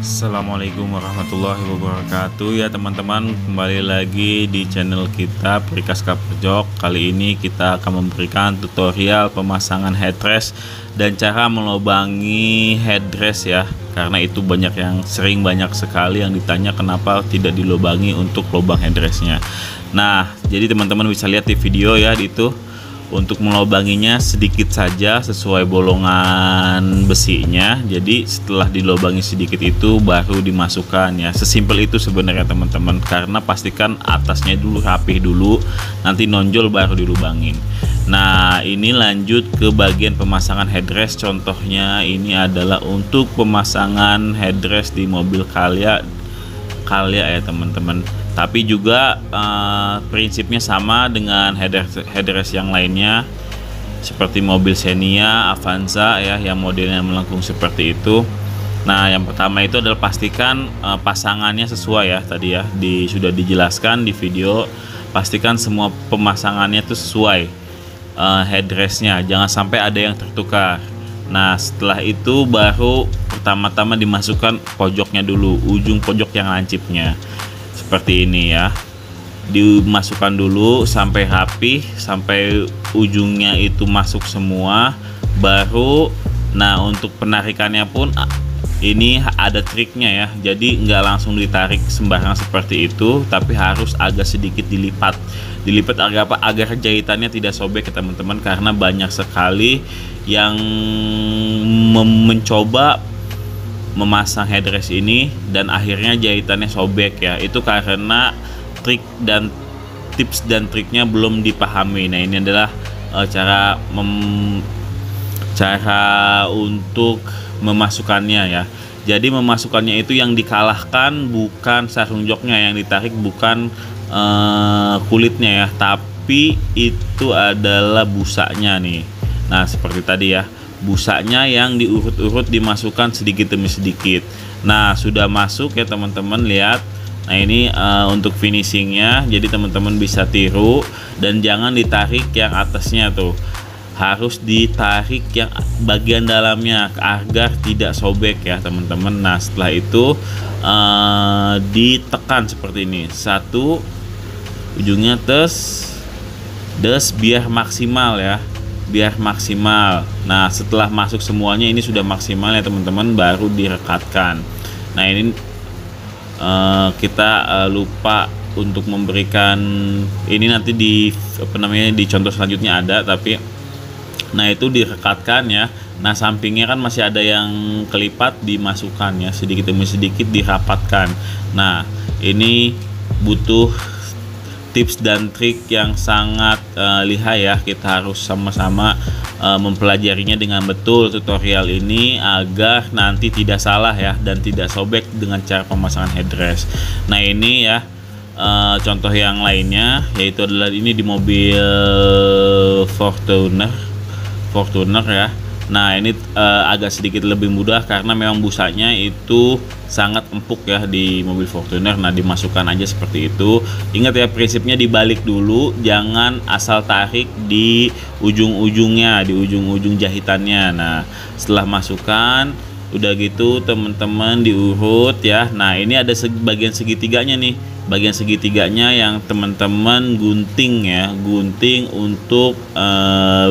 Assalamualaikum warahmatullahi wabarakatuh ya teman-teman, kembali lagi di channel kita Prikas Kaperjok. Kali ini kita akan memberikan tutorial pemasangan headrest dan cara melubangi headrest ya, karena itu banyak sekali yang ditanya kenapa tidak dilubangi untuk lubang headrestnya. Nah, jadi teman-teman bisa lihat di video ya, itu untuk melubanginya sedikit saja sesuai bolongan besinya. Jadi setelah dilubangi sedikit itu baru dimasukkan ya. Sesimpel itu sebenarnya teman-teman, karena pastikan atasnya dulu rapih dulu, nanti nonjol baru dilubangin. Nah, ini lanjut ke bagian pemasangan headrest. Contohnya ini adalah untuk pemasangan headrest di mobil Calya ya teman-teman, tapi juga prinsipnya sama dengan headrest yang lainnya seperti mobil Xenia, Avanza ya, yang modelnya melengkung seperti itu. Nah, yang pertama itu adalah pastikan pasangannya sesuai ya, tadi ya sudah dijelaskan di video. Pastikan semua pemasangannya itu sesuai headrestnya, jangan sampai ada yang tertukar. Nah, setelah itu baru pertama-tama dimasukkan pojoknya dulu, ujung pojok yang lancipnya seperti ini ya, dimasukkan dulu sampai rapi, sampai ujungnya itu masuk semua. Baru, nah untuk penarikannya pun ini ada triknya ya, jadi nggak langsung ditarik sembarangan seperti itu, tapi harus agak sedikit dilipat agar jahitannya tidak sobek ya teman-teman, karena banyak sekali yang mencoba memasang headrest ini dan akhirnya jahitannya sobek ya. Itu karena tips dan triknya belum dipahami. Nah, ini adalah cara untuk memasukkannya ya. Jadi memasukkannya itu yang dikalahkan bukan sarung joknya, yang ditarik bukan kulitnya ya, tapi itu adalah busanya nih. Nah, seperti tadi ya, busanya yang diurut-urut dimasukkan sedikit demi sedikit. Nah, sudah masuk ya teman-teman, lihat. Nah, ini untuk finishingnya, jadi teman-teman bisa tiru dan jangan ditarik yang atasnya tuh, harus ditarik yang bagian dalamnya agar tidak sobek ya teman-teman. Nah, setelah itu ditekan seperti ini, satu ujungnya des biar maksimal ya, biar maksimal. Nah, setelah masuk semuanya ini sudah maksimal ya teman-teman, baru direkatkan. Nah, ini kita lupa untuk memberikan ini, nanti di contoh selanjutnya ada, tapi nah itu direkatkan ya. Nah, sampingnya kan masih ada yang kelipat, dimasukkan ya, sedikit demi sedikit dirapatkan. Nah, ini butuh tips dan trik yang sangat lihai ya. Kita harus sama-sama mempelajarinya dengan betul tutorial ini agar nanti tidak salah ya, dan tidak sobek dengan cara pemasangan headrest. Nah, ini ya contoh yang lainnya, yaitu adalah ini di mobil Fortuner ya. Nah, ini agak sedikit lebih mudah karena memang busanya itu sangat empuk ya di mobil Fortuner. Nah, dimasukkan aja seperti itu. Ingat ya, prinsipnya dibalik dulu, jangan asal tarik di ujung-ujungnya, di ujung-ujung jahitannya. Nah, setelah masukkan, udah gitu teman-teman diurut ya. Nah, ini ada bagian segitiganya nih, bagian segitiganya yang teman-teman gunting ya, gunting untuk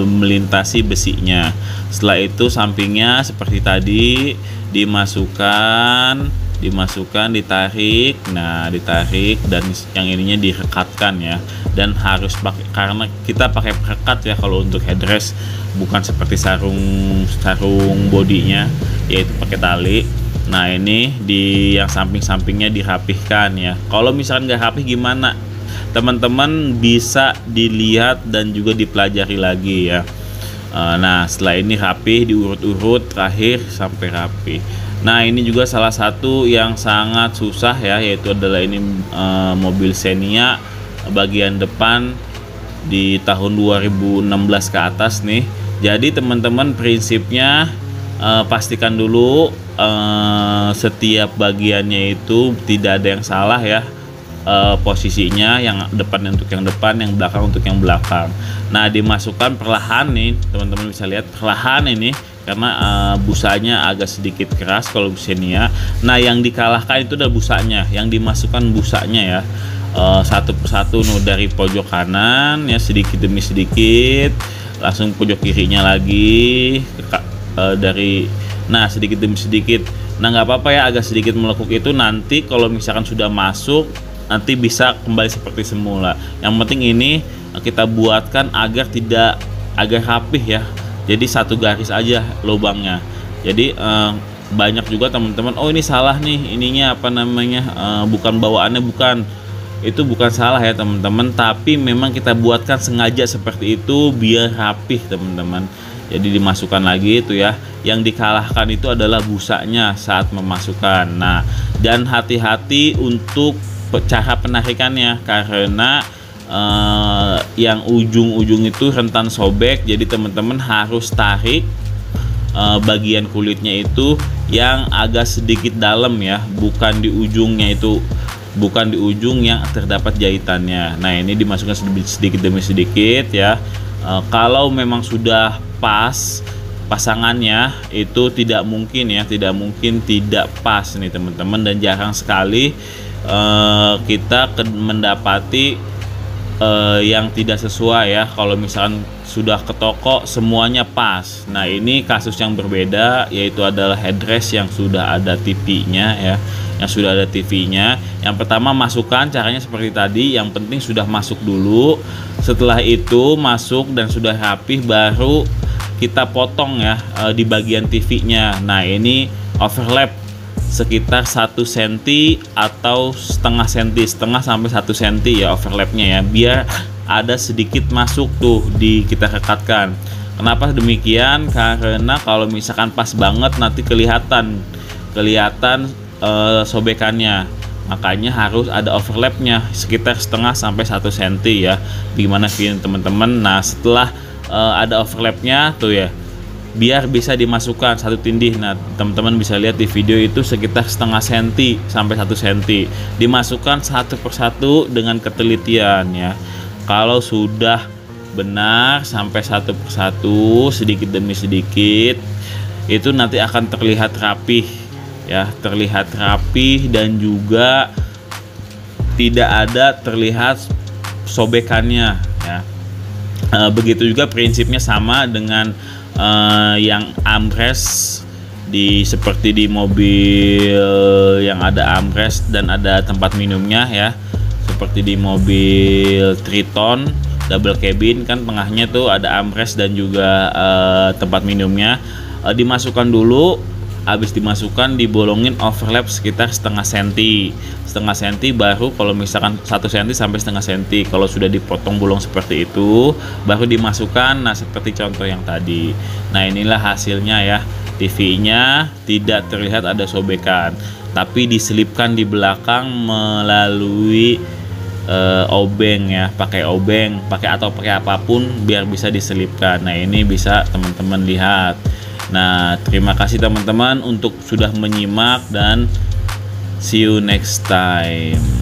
melintasi besinya. Setelah itu sampingnya seperti tadi dimasukkan, ditarik. Nah, ditarik, dan yang ininya direkatkan ya, dan harus pakai, karena kita pakai perekat ya kalau untuk headrest, bukan seperti sarung bodinya, yaitu pakai tali. Nah, ini di yang samping-sampingnya dirapihkan ya. Kalau misalkan nggak rapih gimana, teman-teman bisa dilihat dan juga dipelajari lagi ya. Nah, setelah ini rapih, diurut-urut terakhir sampai rapih. Nah, ini juga salah satu yang sangat susah ya, yaitu adalah ini mobil Xenia bagian depan di tahun 2016 ke atas nih. Jadi teman-teman, prinsipnya pastikan dulu setiap bagiannya itu tidak ada yang salah ya. posisinya, yang depan untuk yang depan, yang belakang untuk yang belakang. Nah, dimasukkan perlahan nih, teman-teman bisa lihat perlahan ini karena busanya agak sedikit keras kalau Xenia. Nah, yang dikalahkan itu udah busanya, yang dimasukkan busanya ya, satu persatu dari pojok kanan ya, sedikit demi sedikit, langsung pojok kirinya lagi sedikit demi sedikit. Nah, nggak apa-apa ya agak sedikit melekuk itu, nanti kalau misalkan sudah masuk nanti bisa kembali seperti semula. Yang penting ini kita buatkan agar rapih ya, jadi satu garis aja lubangnya. Jadi banyak juga teman-teman, oh ini salah nih ininya bukan bawaannya, itu bukan salah ya teman-teman, tapi memang kita buatkan sengaja seperti itu biar rapih teman-teman. Jadi dimasukkan lagi itu ya, yang dikalahkan itu adalah busanya saat memasukkan. Nah, dan hati-hati untuk cara penarikannya karena yang ujung-ujung itu rentan sobek, jadi teman-teman harus tarik bagian kulitnya itu yang agak sedikit dalam ya, bukan di ujungnya itu, bukan di ujung yang terdapat jahitannya. Nah, ini dimasukkan sedikit demi sedikit ya. Kalau memang sudah pas pasangannya itu tidak mungkin tidak pas nih teman-teman, dan jarang sekali kita mendapati yang tidak sesuai ya. Kalau misalkan sudah ke toko semuanya pas. Nah, ini kasus yang berbeda, yaitu adalah headrest yang sudah ada TV-nya ya, Yang pertama masukkan caranya seperti tadi, yang penting sudah masuk dulu. Setelah itu masuk dan sudah rapih, baru kita potong ya di bagian TV-nya. Nah, ini overlap sekitar 1 cm atau setengah sampai 1 cm ya overlapnya ya, biar ada sedikit masuk tuh kita rekatkan. Kenapa demikian? Karena kalau misalkan pas banget nanti kelihatan sobekannya, makanya harus ada overlapnya sekitar setengah sampai 1 cm ya. Gimana video teman-teman? Nah, setelah ada overlapnya tuh ya, biar bisa dimasukkan 1 tindih. Nah, teman-teman bisa lihat di video itu sekitar setengah senti sampai 1 cm. Dimasukkan satu persatu dengan ketelitian ya. Kalau sudah benar sampai satu persatu, sedikit demi sedikit, itu nanti akan terlihat rapih ya, dan juga tidak ada terlihat sobekannya ya. Begitu juga prinsipnya sama dengan yang armrest seperti di mobil yang ada armrest dan ada tempat minumnya ya, seperti di mobil Triton double cabin kan, tengahnya tuh ada armrest dan juga tempat minumnya. Dimasukkan dulu, habis dimasukkan dibolongin overlap sekitar setengah senti, baru kalau misalkan 1 cm sampai setengah senti, kalau sudah dipotong bolong seperti itu baru dimasukkan. Nah, seperti contoh yang tadi. Nah, inilah hasilnya ya, TV-nya tidak terlihat ada sobekan, tapi diselipkan di belakang melalui obeng ya, pakai apapun biar bisa diselipkan. Nah, ini bisa teman-teman lihat. Nah, terima kasih teman-teman untuk sudah menyimak, dan see you next time.